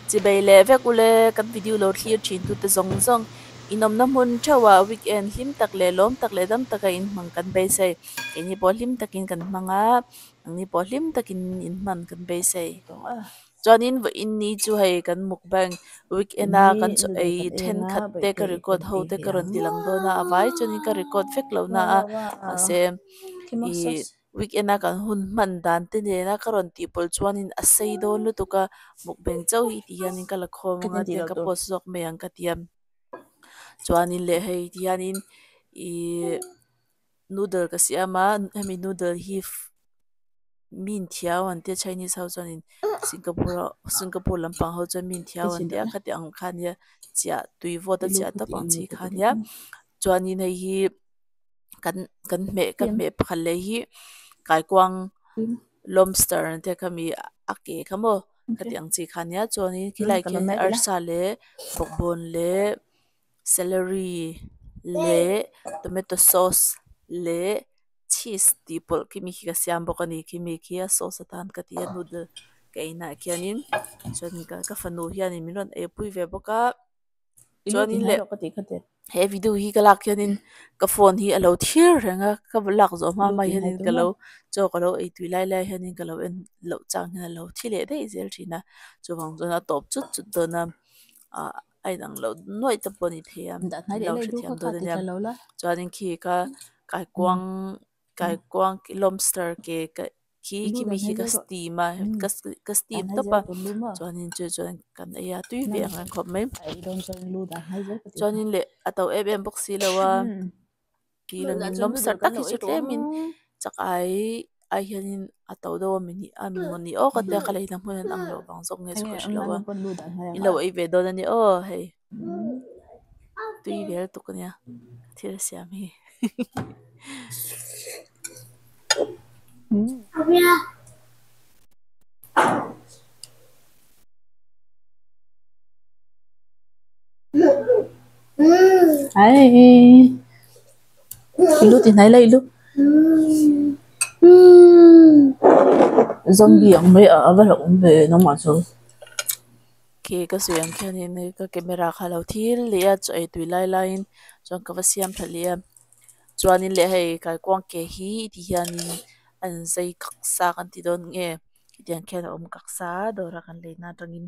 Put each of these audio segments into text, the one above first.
chỉ bay lệ vẽ cú lệ căn video lo khi chín tụt zong zong inom nam hun chawa weekend him tak le lom tak le dam taka in mang kan bay say cái ni bol him takin kan manga ang ni bol him takin in man kan bay say Jonin va in ni chu hay kan mukbang weekend a kan chu ai then khat te ka record ho te ka ron tilang do na avai choni ka record fek lo na a se i weekend a kan hun man dan te ne na ka ron ti pol chuanin a sei do lu tu ka mukbang chau hi ti hianin ka la khom nga te ka post zok me ang ka tiam chuanin le hei ti hianin i noodle ka siama hemi noodle hi min thiau an te Chinese ho chuanin Singapore lampang ho chuan min thiau an te a ka te ang khan ya chia tui vo ta chia ta pang chi khan ya chuanin hei hi kan me phal le hi kai kwang lobster an te kami ake khamo ka te ang chi khan ya chuanin kilai khen arsa le bokbon le celery le tomato sauce le cheese tipol kimi hi ka siam bokani kimi kia sauce tan ka tia noodle kaina kianin chuan ka fanu hianin miron e pui ve boka chuanin le he video hi ka lak hianin ka phone hi alo thir renga ka lak zo ma mai hianin ka lo cho ka lo ei tui lai lai hianin ka lo en lo chang hian lo thile dei zel thina chuwang zona top chut chut do na ai dang lo noi ta poni thiam lo thiam do da chuanin khi ka kai kwang lobster ke ki mi hi ka steam ka steam to pa chuanin chuan kan aya tui ve ang khop mai chuanin le atau em boxi lawa ki langin lobster tak hi chutle min chak ai hianin atau do mini ami moni o ka te ka le nam huan ang lo bang zong nge squash lawa in lo ai ve do na ni o hei tui ver tu kanya thil siam hi Hai, ilu thì này là ilu. Zombie ang may aval akong be no maso. Ke ka suyang khianin ka camera khalo thil le a chai tui lai lain chon ka wasiam thalia chuanin le hei kai kwang ke hi ti hianin an zai kaksa kan ti don nge tiang khian kaksa do ra kan le na tangin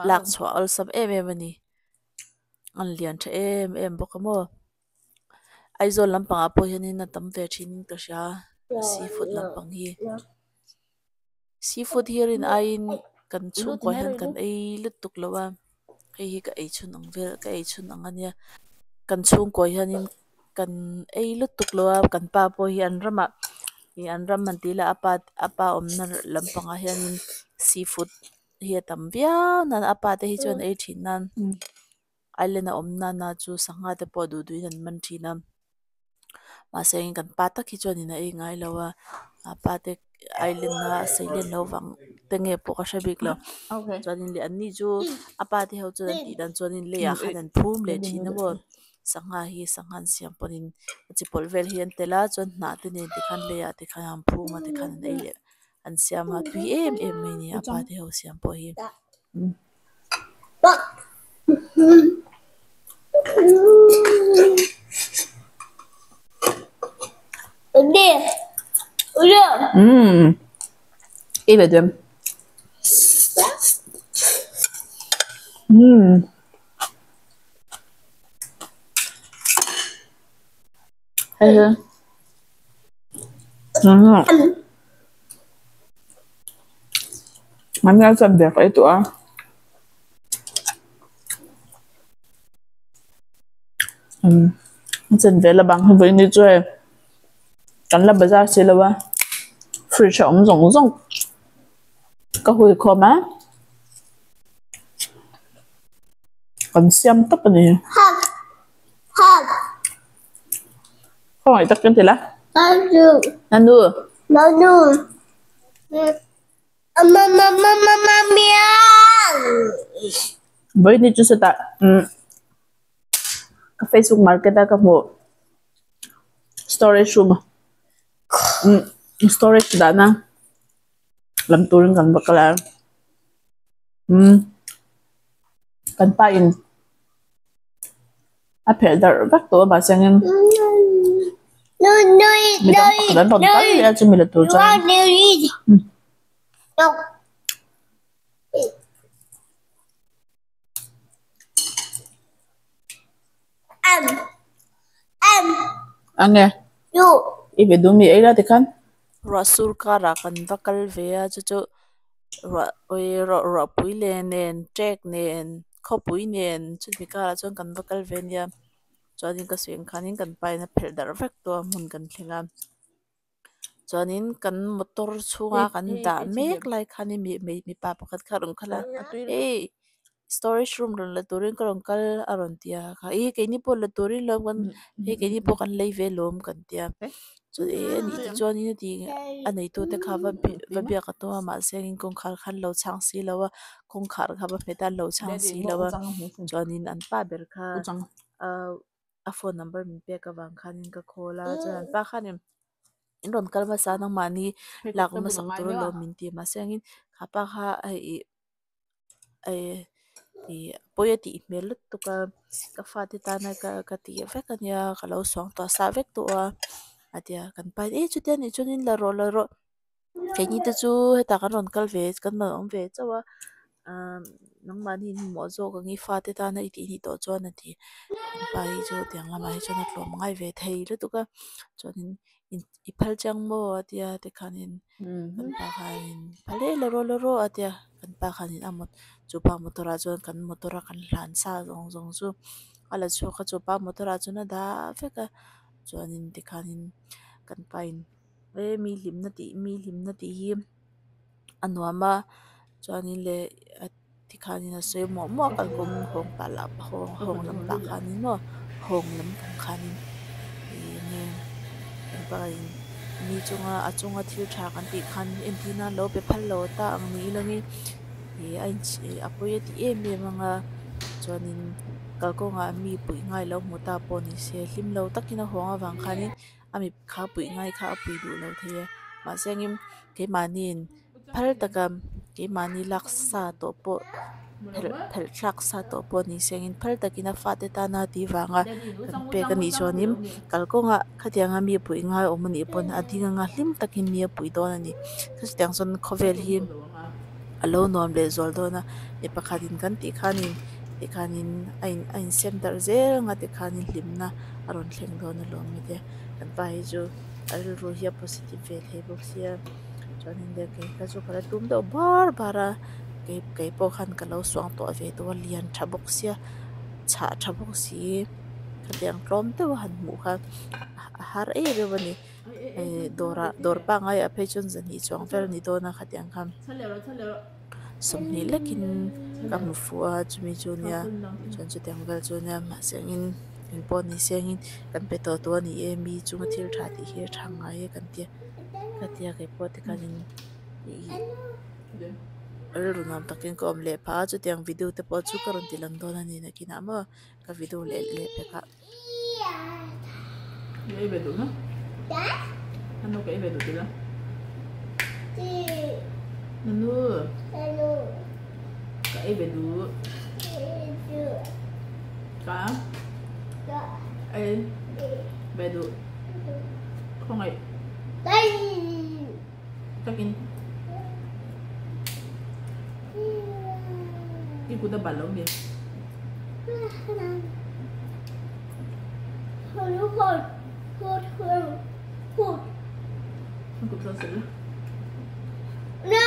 lak chwa al sam em ani an lian tha em bokamo aizo lampang apo hianin na tam ve thin ka sha seafood lampang hi seafood here in ain kan chung ko hian kan ei lutuk lawa hei ka ei chun ang ver ka ei chun ang ania kan chung ko hianin kan ei lutuk lawa kan pa po hi an rama hi an ram man tila apa omna lampang a hianin seafood hi tam bia nan apa te hi chuan ei thin nan ailena omna na chu sanga te po du nan man thina ma seng kan pa tak hi chuan ina ei ngai lawa apa te ailena seilen lowang tenge po ka shabik lo chuanin le anni chu apa te ho chuan ti dan chuanin le ya khanan phum le thina bo sanga hi sangan siam ponin chipol vel hian tela chuan na te ne ti khan le ya ti khan phuma ti khan nei le an siam ha tui em mai ni apa te ho siam po hi Ý về tụi em. Hay chưa? Mắm nhau xem đẹp ấy tụi em. Chân về là bằng với như chơi. Cắn là bây giờ xí là ba. Free chồng rộng rộng. Có hồi khó má. Còn xem tấp này. Không phải tấp cái gì là? Nanu. Với như chú sẽ tạ. Cái Facebook Market đã có một storage room. Storage đã na. Làm tôi lên gần bậc là kan pa in a phel dar vak to ba sangin mi dang pakdan ron kal ya chu mi la tur cha ange ibe dumi ai la tikhan Rasur kara kan vakal vea chu ra pui nen trek nen khopui nen chu mi kara chon kan vakal ve nia chuanin ka sueng khanin kan paina phel dar vek to mun kan thlenga chuanin kan motor chunga kan da mek lai khani mi pa pakhat kha rong khala ei storage room ron la turin ka rong kal aron tia kha e ke ni pol la turin lom kan e ke ni po kan lei ve lom kan tia chu e ni ti chuanin ti anei to te kha va bia ka to ma sengin kong khal khan lo chang si lawa kong khar kha ba meta lo chang si lawa chuanin an pa ber kha a phone number min pe ka wang khanin ka khola chuan pa khanin in ron kalma sa nang mani lak ma sak tur lo min ti ma sengin khapa kha ai poya ti mel tu ka fa ti ta na ka ti ve ka nya ka lo song to sa vek tu a atia kan pa e chu te ni chunin la ro ke ni te chu ta kan ron kal ve kan ma om ve chawa nang mani mo zo ka ngi fa ti ta na ti ni to chuan na ti kan pa hi chu tiang lama hi chu na tlom ngai ve thei lu tu ka chuanin iphal chang mo atia te khanin kan pa khanin phale la ro atia kan pa khanin amot chupa motora chuan kan motora kan hlan sa zong chu ala chu kha chupa motora chu na da veka chuanin te khanin kan pain mi hlim na ti hi anuama chuanin le ti khanin a soi mo kan kum hong pa la hong lam pa khanin mo hong lam kan khanin nge kan pain mi achunga thil tha kan ti khan entina lo pe phal lo ta ang ni langi ai apoye ti em manga chuanin kalko nga mi pui ngai lo muta poni se hlim lo takina honga wang khanin ami kha pui ngai kha pui du lo the ma sengim ke manin phal takam ke mani laksa to po phel laksa to po ni sengin phal takina fate ta na ti wanga kan pe kan ni chonim kalko nga khatianga mi pui ngai omani pon adinga nga hlim takin mi pui don ani khas tiang son khovel hi alo nom le zol dona e pakhatin kan ti khanin ain sem dar zel nga te khanin hlimna aron thleng dona lo mi te kan pa hi chu al ro hi positive ve the box ya chuanin de ke ka chu kala tum do bara ke po khan ka lo swang to ve to lian thabok sia cha thabok si khatiang klom te han mu kha har e re bani dor pa ngai a pe chun zani chong fel ni dona khatiang kham somni lekin kam fuwa chumi chunia chon chu teng vel chunia ma sengin in pon ni sengin kan pe to ni e mi chunga thil tha ti hi thanga e kan tia ke po te kanin runam takin ko omle pa chu tiang video te po chu karon tilang dona ni na kina ma ka video le pe ka ye be do na ano ka be do tila Nanu. Ka ibe du. Ka. Ai. Be du. Không ai. Takin. Iku da balong dia. Aku selesai. No,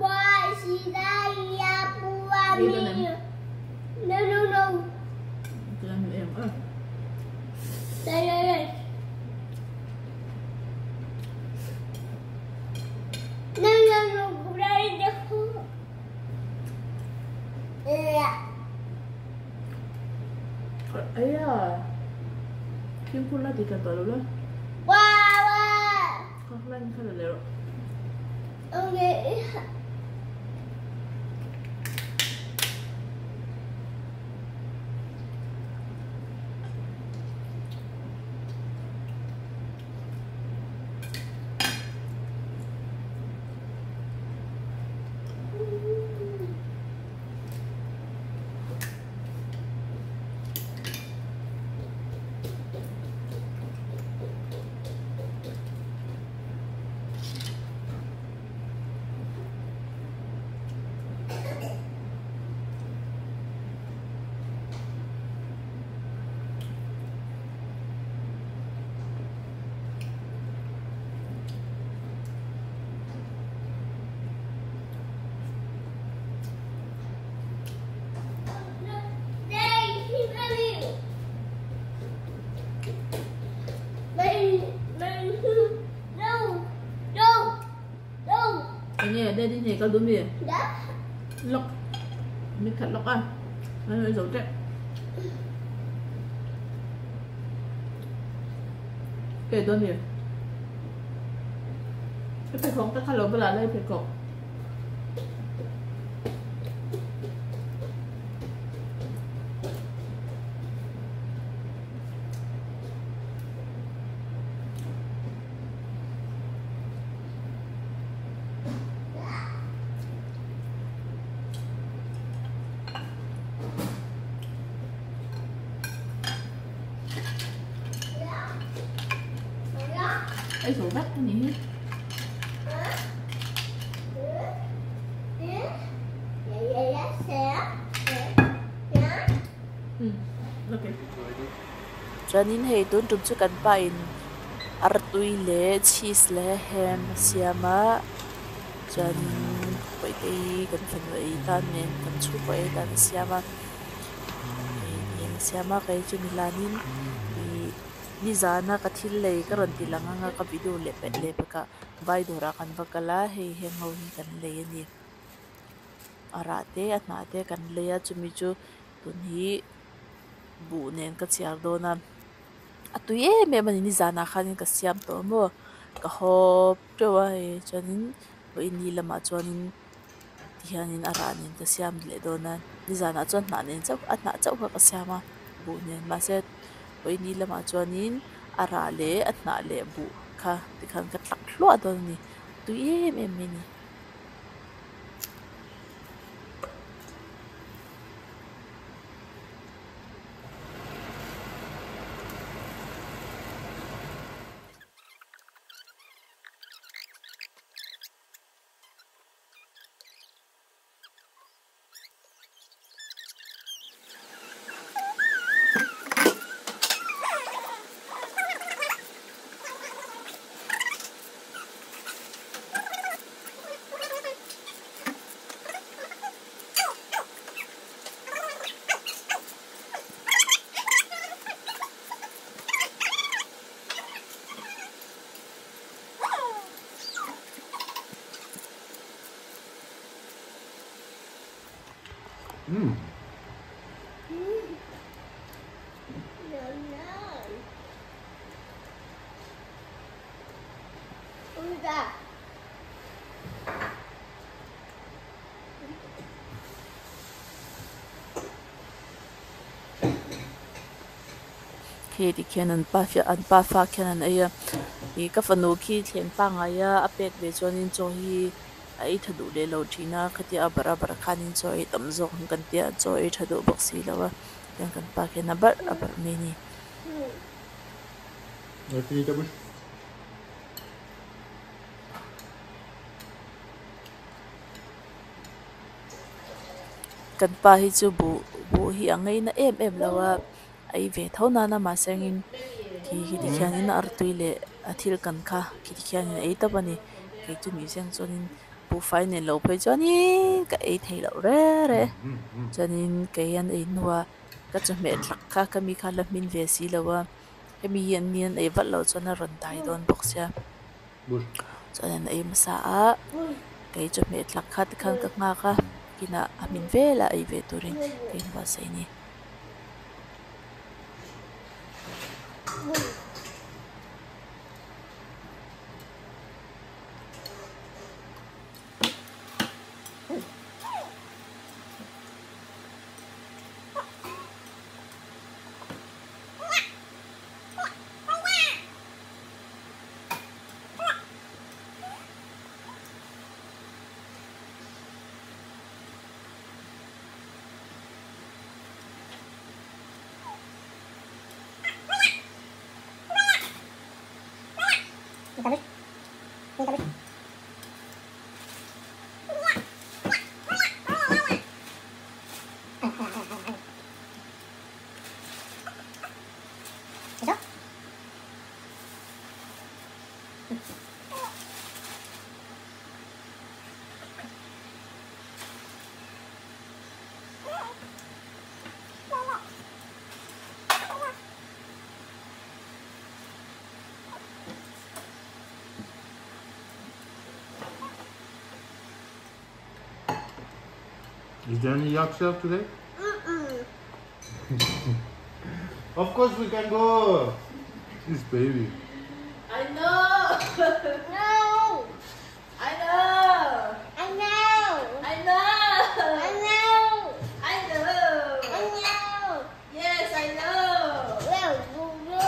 why should I puami? No. Jangan em ah. Đây. No, đây được. Ayah. Kim pula di kantor dulu. Wow. Kau lain kali lewat. Okay. mẹ đi nhảy cao đúng gì Đó. lọc mình khát lọc à nó hơi dấu trẻ kể đúng gì cái phải không tất cả lỗ bờ là đây phải cọ ấy dấu bách cái gì ok Chuanin hei tun tum chu kan pa in artui le cheese le ham siama chuanin poi tei kan fen vei tan nen kan chu poi tan siama siama kai chu milanin ni zana ka thil lei ka ron tilanga nga ka video le ka vai dora kan vakala hei hengau hi kan le ni arate atna te kan le a chumi chu tun hi bu nen ka chiar dona atuye me mani ni zana khanin ka siam to mo ka hop towa e chanin bo ini lama chuanin tihanin aranin ka siam le dona ni zana chuan na nen chau atna chau ka siama bu nen ma se bo ini lama chuanin ara le atna le bu kha tikhan ka tlak hlo adon ni tuye me me ni khi thì khi anh pa pha khi anh ấy thì các phần nô khi thiền pa ngay apek về cho nên cho hi ấy thật đủ để lâu thì na khi thì abara bara khan nên cho ấy tầm dọc cần tia cho ấy thật đủ bác sĩ là yang cần pa khi na bar abar meni Nanti kita bus. cần pa hi chu bu hi angai na em lawa ai ve thau na na ma sengin ki ti khian na artui le athil kan kha ki ti khian ai ta bani ke chu mi seng chonin bu fai ne lo phai choni ka ai thei lo re chonin ke yan ai nuwa ka chu me tlak kha ka mi kha la min ve si lawa ke mi yan nian ai vat lo chona ron dai don boxya Bus. chonin ai masa a ke chu me tlak kha ti khan ka nga kha kina amin vela ai ve turin ke ba sai ni Is there any yard sale today? Mm-mm. Of course we can go. This baby. I know. No. I know. I know. I know. I know. I know. I know. Yes, I know. Well, no.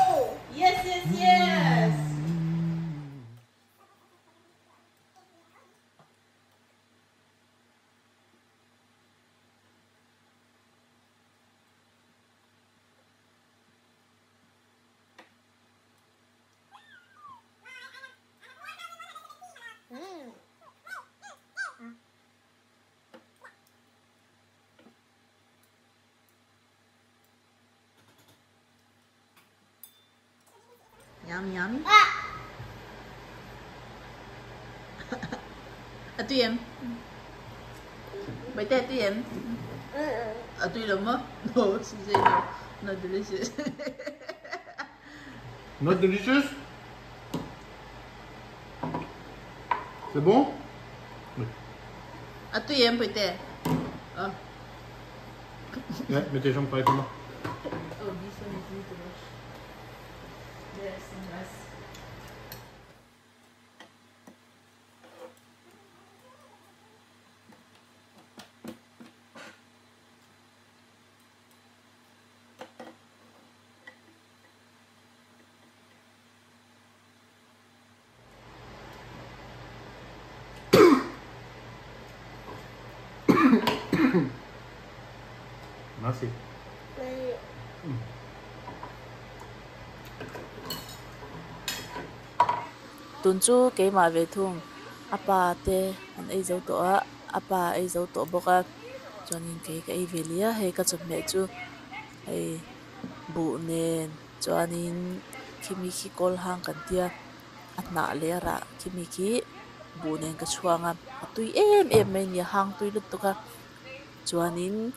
Yes, yes, yes. Mm. Yum, yum. Ah. À, tụi em. Bày tè tụi em. Mm. À, tụi lắm á. No, she said no. Not delicious. Not delicious? C'est bon? Oui. À, tụi em bày tè. Oh. Ouais, mets tes jambes pareil que moi. Oh, this one is need to wash. Yes, nice. Merci. Tuần chú cái mà về thùng apa te an ei zo to a apa ei zo to boka chuanin cái về lia he ka chom me chu ei bu nen chuanin kimi ki kol hang kan tia atna le ra kimi ki bu nen ka chuanga atui em mai ni hang tui lut to ka chuanin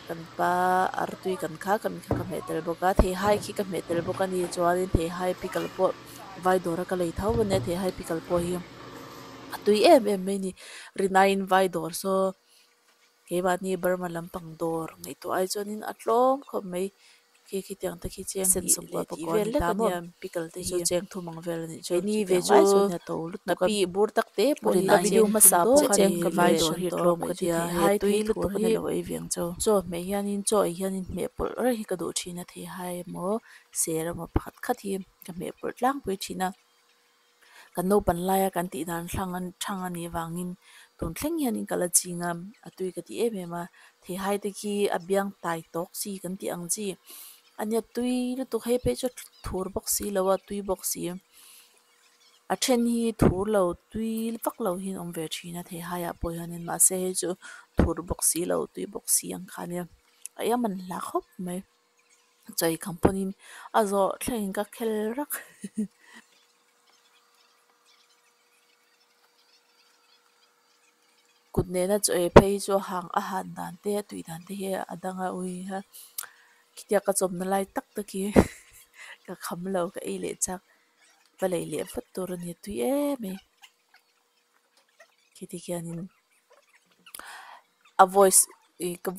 kan pa artui kan kha ka metel boka the hai ki ka metel boka ni chuanin the hai pikal po vai dora ka lei thau ne the hai pikal po hi atui em mai ni rinain vai dor so ke ba ni Burma lampang dor ngai to ai chuanin atlom khom mai ki tiang ta ki cheng sen song pa ko ni ta mo pikal te hi cheng thu mang vel ni che ni ve jo na to lu na pi bur tak te po ni na video ma sa po cheng ka vai dor hi tlom ka dia hai tui lu to ni lo ei viang cho cho me hianin cho hianin me pol ra hi ka do thina the hai mo ser mo phat khat hi ka me pol tlang pui thina kan no pan laia kan ti dan thang ani wangin ton thleng hianin kala chinga atui ka ti em ema the hai te ki abyang tai tok si kan ti ang chi ania tui lu to hai pe cho thur bok si lawa tui bok si a then hi thur lo tui vak lo hin om ve thina the hai a po hianin ma se chu thur bok si lo tui bok si ang khania aya man la khop mai chai company azo thleng ka khel rak cút nè na cho pay cho hàng a han dan te tui dan te he adanga ui ha kitia ka chom na lai tak ta ki ka kham lo ka ei le chak ba lei le fat tur ni tui e me kiti kianin a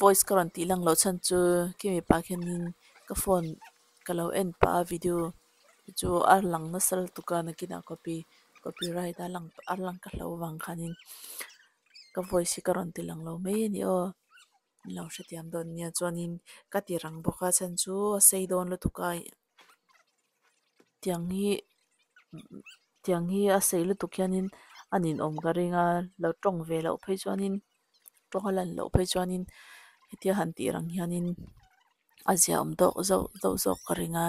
voice karon ti lang lo chan chu ki mi pa khenin ka phone ka lo en pa video chu ar lang na sal tu ka na kina copyright ar lang ka lo wang khanin ka voice karon ti lang lo me ni o lo shatiam don nia chuanin ka ti rang boka chan chu sei don lo tuka tiang hi a sei lu tukhianin anin om ka ringa lo tong ve lo phei chuanin tongalan lo phei chuanin hetia han ti rang hianin azia om do zo ka ringa